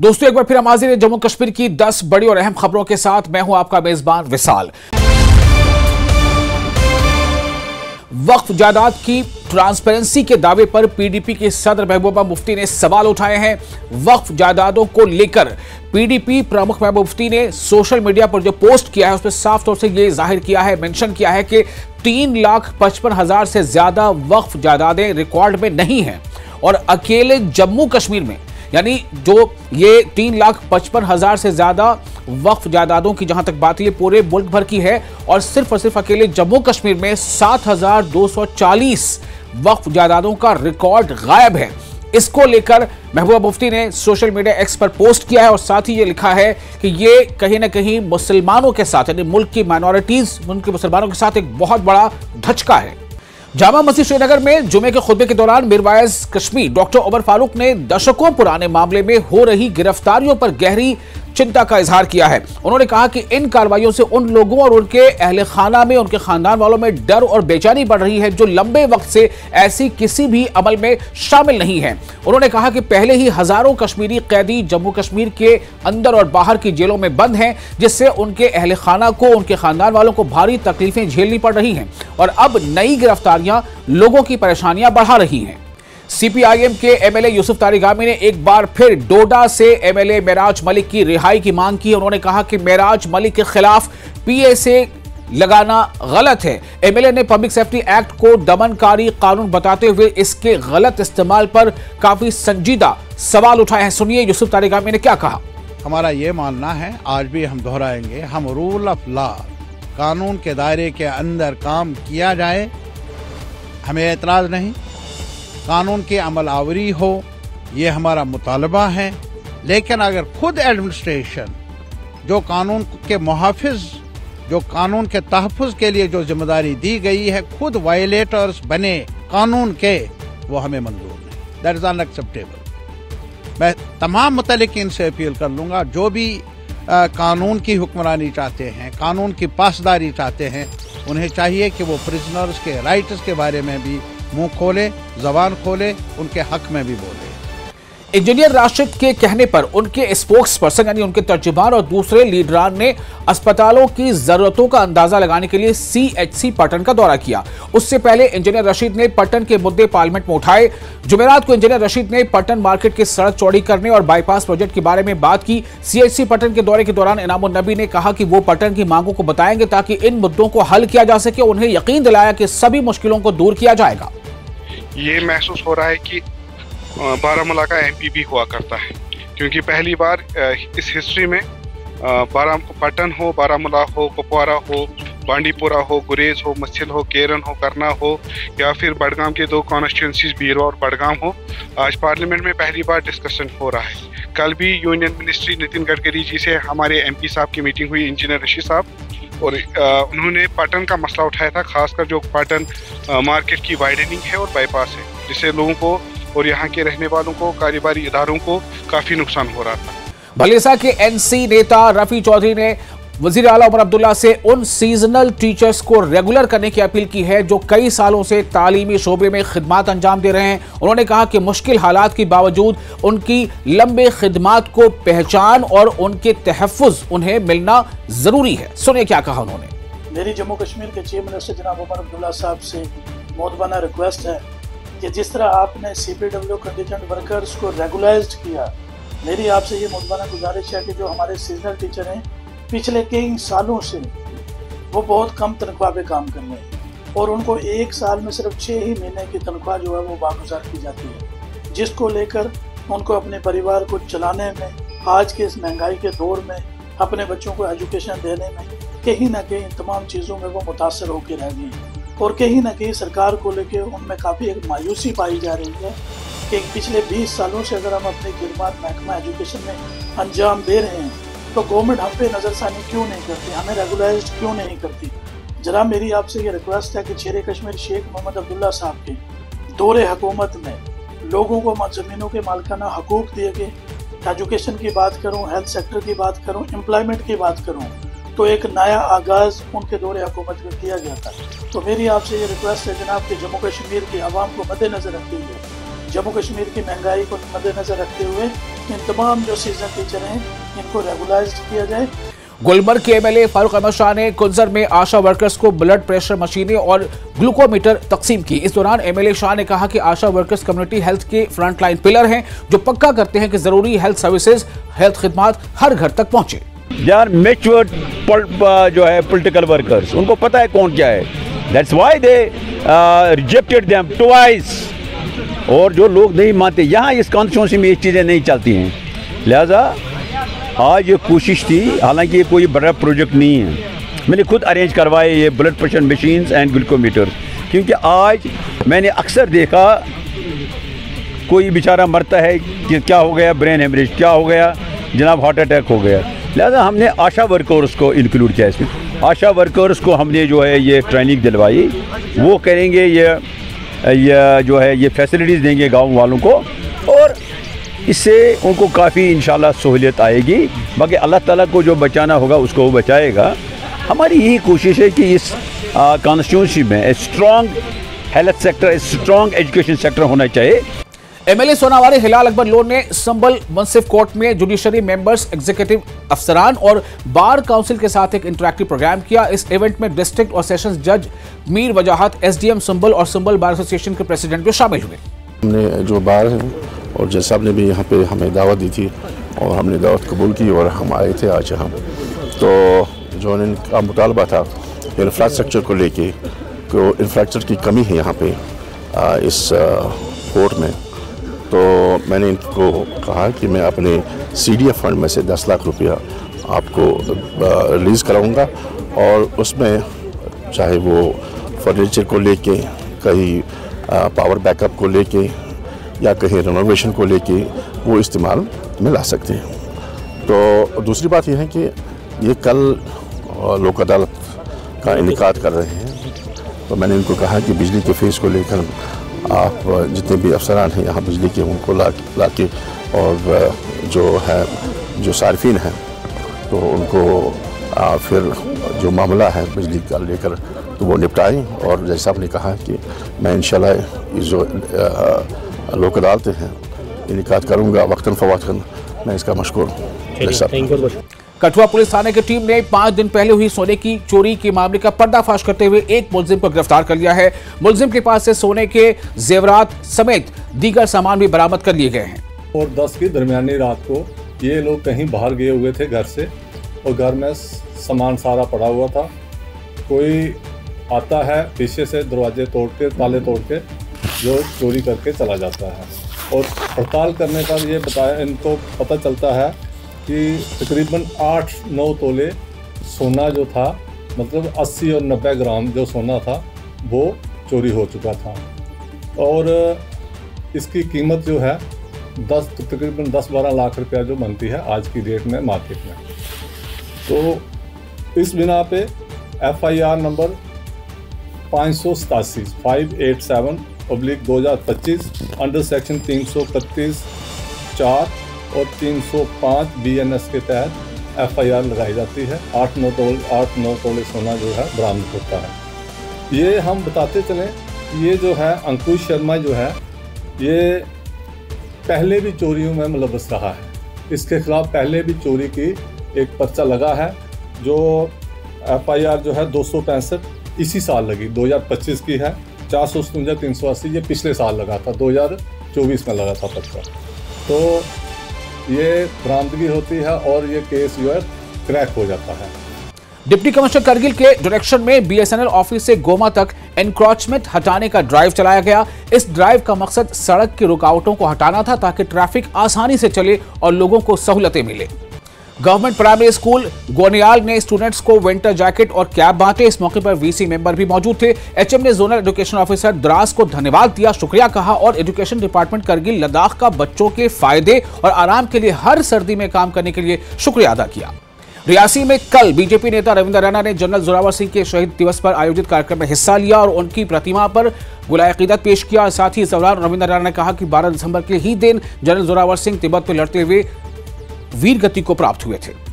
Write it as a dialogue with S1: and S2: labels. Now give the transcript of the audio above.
S1: दोस्तों एक बार फिर हम हाजिर हैं जम्मू कश्मीर की 10 बड़ी और अहम खबरों के साथ। मैं हूं आपका मेजबान विशाल। वक्फ जायदाद की ट्रांसपेरेंसी के दावे पर पीडीपी के सदर महबूबा मुफ्ती ने सवाल उठाए हैं। वक्फ जायदादों को लेकर पीडीपी प्रमुख महबूबा मुफ्ती ने सोशल मीडिया पर जो पोस्ट किया है उसमें साफ तौर से यह जाहिर किया है, मेंशन किया है कि 3,55,000 से ज्यादा वक्फ जायदादें रिकॉर्ड में नहीं हैं और अकेले जम्मू कश्मीर में यानी जो ये 3,55,000 से ज्यादा वक्फ जायदादों की जहां तक बात है पूरे मुल्क भर की है और सिर्फ अकेले जम्मू कश्मीर में 7,240 वक्फ जायदादों का रिकॉर्ड गायब है। इसको लेकर महबूबा मुफ्ती ने सोशल मीडिया एक्स पर पोस्ट किया है और साथ ही ये लिखा है कि ये कहीं ना कहीं मुसलमानों के साथ यानी मुल्क की माइनॉरिटीज, मुल्क के मुसलमानों के साथ एक बहुत बड़ा धचका है। जामा मस्जिद श्रीनगर में जुमे के खुतबे के दौरान मीरवाइज कश्मीर डॉक्टर उमर फारूक ने दशकों पुराने मामले में हो रही गिरफ्तारियों पर गहरी चिंता का इजहार किया है। उन्होंने कहा कि इन कार्रवाइयों से उन लोगों और उनके अहले खाना में, उनके खानदान वालों में डर और बेचैनी बढ़ रही है जो लंबे वक्त से ऐसी किसी भी अमल में शामिल नहीं है। उन्होंने कहा कि पहले ही हजारों कश्मीरी कैदी जम्मू कश्मीर के अंदर और बाहर की जेलों में बंद हैं, जिससे उनके अहले खाना को, उनके खानदान वालों को भारी तकलीफें झेलनी पड़ रही हैं और अब नई गिरफ्तारियां लोगों की परेशानियां बढ़ा रही हैं। सीपीआईएम के एमएलए यूसुफ तारिगामी ने एक बार फिर डोडा से एमएलए मेराज मलिक की रिहाई की मांग की। उन्होंने कहा कि मेराज मलिक के खिलाफ पीएसए लगाना गलत है। एमएलए ने पब्लिक सेफ्टी एक्ट को दमनकारी कानून बताते हुए इसके गलत इस्तेमाल पर काफी संजीदा सवाल उठाए हैं। सुनिए यूसुफ तारिगामी ने क्या कहा।
S2: हमारा ये मानना है, आज भी हम दोहराएंगे, हम रूल ऑफ लॉ, कानून के दायरे के अंदर काम किया जाए, हमें एतराज नहीं। कानून की अमल आवरी हो, ये हमारा मुतालबा है। लेकिन अगर खुद एडमिनिस्ट्रेशन जो कानून के मुहाफिज, जो कानून के तहफ़्फ़ुज़ के लिए जो जिम्मेदारी दी गई है, खुद वायलेटर्स बने कानून के, वो हमें मंजूर नहीं। That is unacceptable. मैं तमाम मुतल्लिक़ीन से अपील कर लूँगा, जो भी कानून की हुक्मरानी चाहते हैं, कानून की पासदारी चाहते हैं, उन्हें चाहिए कि वो प्रिजनर्स के राइट्स के बारे में भी मुंह खोले, जबान खोले, उनके हक में भी बोले।
S1: इंजीनियर राशिद के कहने पर उनके स्पोक्स पर्सन यानी उनके तर्जुमान और दूसरे लीडरान ने अस्पतालों की जरूरतों का अंदाजा लगाने के लिए सीएचसी पटन का दौरा किया। उससे पहले इंजीनियर रशीद ने पटन के मुद्दे पार्लियामेंट में उठाए। जुमेरात को इंजीनियर रशीद ने पटन मार्केट की सड़क चौड़ी करने और बाईपास प्रोजेक्ट के बारे में बात की। सीएचसी पटन के दौरे के दौरान इनामुन नबी ने कहा कि वो पटन की मांगों को बताएंगे ताकि इन मुद्दों को हल किया जा सके। उन्हें यकीन दिलाया कि सभी मुश्किलों को दूर किया जाएगा।
S3: ये महसूस हो रहा है कि बारामूला का एमपी भी हुआ करता है, क्योंकि पहली बार इस हिस्ट्री में पटन हो, बारामूला हो, कुपवारा हो, बांडीपुरा हो, गुरेज हो, मस्जिद हो, केरन हो, करना हो या फिर बड़गाम के 2 कॉन्स्टिट्यूंसीज बीरो और बड़गाम हो, आज पार्लियामेंट में पहली बार डिस्कशन हो रहा है। कल भी यूनियन मिनिस्ट्री नितिन गडकरी जी से हमारे एमपी साहब की मीटिंग हुई, इंजीनियर रशीद साहब, और उन्होंने पटन का मसला उठाया था, खासकर जो पटन मार्केट की वाइडनिंग है और बाईपास है, जिससे लोगों को और यहाँ के रहने वालों को, कारोबारी इदारों को काफी नुकसान हो रहा था। भलीसा के एनसी नेता रफी चौधरी ने वजीर आला उमर अब्दुल्ला से उन सीजनल टीचर्स को रेगुलर करने की अपील की है जो कई सालों से तालीमी शोबे में खिदमात अंजाम दे रहे हैं। उन्होंने कहा कि मुश्किल हालात के बावजूद उनकी लंबे खिदमात को पहचान और उनके तहफ़्फ़ुज़ उन्हें मिलना जरूरी है। सुनिए क्या कहा उन्होंने।
S4: मेरी जम्मू कश्मीर के चीफ मिनिस्टर जनाब उमर अब्दुल्ला साहब से मोहतबाना रिक्वेस्ट है कि जिस तरह आपने सीपीडब्ल्यू कंटीजेंट वर्कर्स को रेगुलाइज्ड किया, मेरी आपसे ये मोहतबाना गुजारिश है कि जो हमारे सीजनल टीचर हैं, पिछले कई सालों से वो बहुत कम तनख्वाह पे काम कर रहे हैं और उनको एक साल में सिर्फ 6 ही महीने की तनख्वाह जो है वो बागुजार की जाती है, जिसको लेकर उनको अपने परिवार को चलाने में, आज के इस महंगाई के दौर में, अपने बच्चों को एजुकेशन देने में कहीं ना कहीं तमाम चीज़ों में वो मुतासर होकर रह गए हैं और कहीं ना कहीं सरकार को लेकर उनमें काफ़ी एक मायूसी पाई जा रही है कि पिछले 20 सालों से अगर हम अपनी खिदमत महकमा एजुकेशन में अंजाम दे रहे हैं तो गवर्नमेंट हम पे नज़रसानी क्यों नहीं करती, हमें रेगुलाइज क्यों नहीं करती। जरा मेरी आपसे ये रिक्वेस्ट है कि शेर कश्मीर शेख मोहम्मद अब्दुल्ला साहब के दौरे हुकूमत में लोगों को ज़मीनों के मालिकाना हकूक़ दिए गए, एजुकेशन की बात करूँ, हेल्थ सेक्टर की बात करूँ, एम्प्लॉयमेंट की बात करूँ, तो एक नया आगाज़ उनके दौरे हुकूमत में किया गया था। तो मेरी आपसे ये रिक्वेस्ट है जनाब कि जम्मू कश्मीर की आवाम को मद्देनज़र रखते हुए जम्मू कश्मीर की महंगाई को मद्देनजर रखते हुए इन तमाम जो सीजन टीचर हैं इनको रेगुलाइज किया जाए।
S1: गुलमर्ग के एमएलए फारूक अहमद शाह ने कुंजर में आशा वर्कर्स को ब्लड प्रेशर मशीनें और ग्लूकोमीटर तकसीम की। इस दौरान एमएलए शाह ने कहा कि आशा वर्कर्स कम्युनिटी हेल्थ के फ्रंटलाइन पिलर हैं जो पक्का करते हैं कि जरूरी हेल्थ सर्विसेज, हेल्थ खिदमात हर घर तक पहुंचे।
S5: यार मैच्योर्ड जो है पॉलिटिकल वर्कर्स, उनको पता है कौन क्या है, that's why they rejected them twice. और जो लोग नहीं मानते, यहाँ इस कॉन्स्टिट्यूंसी में ये चीज़ें नहीं चलती हैं, लिहाजा आज ये कोशिश थी, हालांकि ये कोई बड़ा प्रोजेक्ट नहीं है, मैंने खुद अरेंज करवाए ये blood pressure machines and glucometer, क्योंकि आज मैंने अक्सर देखा कोई बेचारा मरता है कि क्या हो गया, ब्रेन हेमरेज, क्या हो गया जनाब, हार्ट अटैक हो गया। लिहाजा हमने आशा वर्कर्स को इंक्लूड किया इसमें। आशा वर्कर्स को हमने जो है ये ट्रेनिंग दिलवाई, वो करेंगे ये जो है ये फैसिलिटीज़ देंगे गाँव वालों को, और इससे उनको काफ़ी इंशाल्लाह सहूलियत आएगी। बाकी अल्लाह ताला को जो बचाना होगा उसको वो बचाएगा। हमारी यही कोशिश है कि इस कॉन्स्टिट्यूंसी में strong health sector, strong education sector होना चाहिए।
S1: एमएलए सोनावारी हिलाल अकबर लोन ने संबल मुंसिफ कोर्ट में जुडिशरी मेंबर्स, एग्जीक्यूटिव अफसरान और बार काउंसिल के साथ एक इंटरैक्टिव प्रोग्राम किया। इस इवेंट में डिस्ट्रिक्ट और सेशंस जज मीर वजाहत, एसडीएम संबल और संबल बार एसोसिएशन के प्रेसिडेंट भी शामिल हुए।
S6: हमने जो बार हैं और जज साहब ने भी यहाँ पे हमें दावत दी थी और हमने दावत कबूल की और हम आए थे आज यहाँ। तो जो इनका मुतालबा था इंफ्रास्ट्रक्चर को लेके, को इंफ्रास्ट्रक्चर की कमी है यहाँ पे इस कोर्ट में, तो मैंने इनको कहा कि मैं अपने CDF फंड में से 10 लाख रुपया आपको रिलीज़ कराऊंगा, और उसमें चाहे वो फर्नीचर को लेके, कहीं पावर बैकअप को लेके या कहीं रेनोवेशन को लेके वो इस्तेमाल में ला सकते हैं। तो दूसरी बात यह है कि ये कल लोक अदालत का इनेकाद कर रहे हैं, तो मैंने इनको कहा कि बिजली के फेस को लेकर आप जितने भी अफसरान हैं यहाँ बिजली के, उनको ला के और जो सार्फिन हैं तो उनको फिर जो मामला है बिजली का लेकर तो वो निपटाएं। और जैसा आपने कहा कि मैं इंशाल्लाह इस जो लोक अदालतें हैं इनेकाद करूँगा वक्तन फ़वाक्तन, मैं इसका मशकूर हूँ।
S1: कठुआ पुलिस थाने की टीम ने 5 दिन पहले हुई सोने की चोरी के मामले का पर्दाफाश करते हुए एक मुलजिम को गिरफ्तार कर लिया है। मुलजिम के पास से सोने के जेवरात समेत दीगर सामान भी बरामद कर लिए गए हैं।
S7: और 10 की दरमियानी रात को ये लोग कहीं बाहर गए हुए थे घर से, और घर में सामान सारा पड़ा हुआ था। कोई आता है पीछे से दरवाजे तोड़ के, ताले तोड़ के जो चोरी करके चला जाता है। और पड़ताल करने पर ये बताया, इनको पता चलता है कि तकरीबन 8-9 तोले सोना जो था, मतलब 80 और 90 ग्राम जो सोना था वो चोरी हो चुका था। और इसकी कीमत जो है तकरीबन 10-12 लाख रुपया जो बनती है आज की डेट में मार्केट में। तो इस बिना पे FIR नंबर 587/2025 अंडर सेक्शन 331(4) और 305 BNS के तहत FIR लगाई जाती है। 8-9 तोले सोना जो है बरामद होता है। ये हम बताते चलें, ये जो है अंकुश शर्मा जो है ये पहले भी चोरियों में मुलव्वस रहा है। इसके खिलाफ पहले भी चोरी की एक पर्चा लगा है, जो FIR जो है 265 इसी साल लगी, 2025 की है। 457-380 ये पिछले साल लगा था, 2024 में लगा था पर्चा। तो ये बरामदगी होती है और ये केस जो है क्रैक हो जाता है।
S1: डिप्टी कमिश्नर करगिल के डायरेक्शन में BSNL ऑफिस से गोमा तक एनक्रोचमेंट हटाने का ड्राइव चलाया गया। इस ड्राइव का मकसद सड़क की रुकावटों को हटाना था ताकि ट्रैफिक आसानी से चले और लोगों को सहूलतें मिले। गवर्नमेंट प्राइमरी स्कूल गोनियाल ने स्टूडेंट्स को विंटर जैकेट और कैप बांटे। इस मौके पर VC मेंबर भी मौजूद थे। HM ने जोनल एजुकेशन ऑफिसर द्रास को धन्यवाद दिया, शुक्रिया कहा और एजुकेशन डिपार्टमेंट करगिल लद्दाख का बच्चों के फायदे और आराम के लिए हर सर्दी में काम करने के लिए शुक्रिया अदा किया। रियासी में कल बीजेपी नेता रविंद्र रैना ने जनरल जोरावर सिंह के शहीद दिवस पर आयोजित कार्यक्रम में हिस्सा लिया और उनकी प्रतिमा पर गुलाए-अकीदत पेश किया। साथ ही इस दौरान रविंद्र रैना ने कहा कि 12 दिसंबर के ही दिन जनरल जोरावर सिंह तिब्बत में लड़ते हुए वीर गति को प्राप्त हुए थे।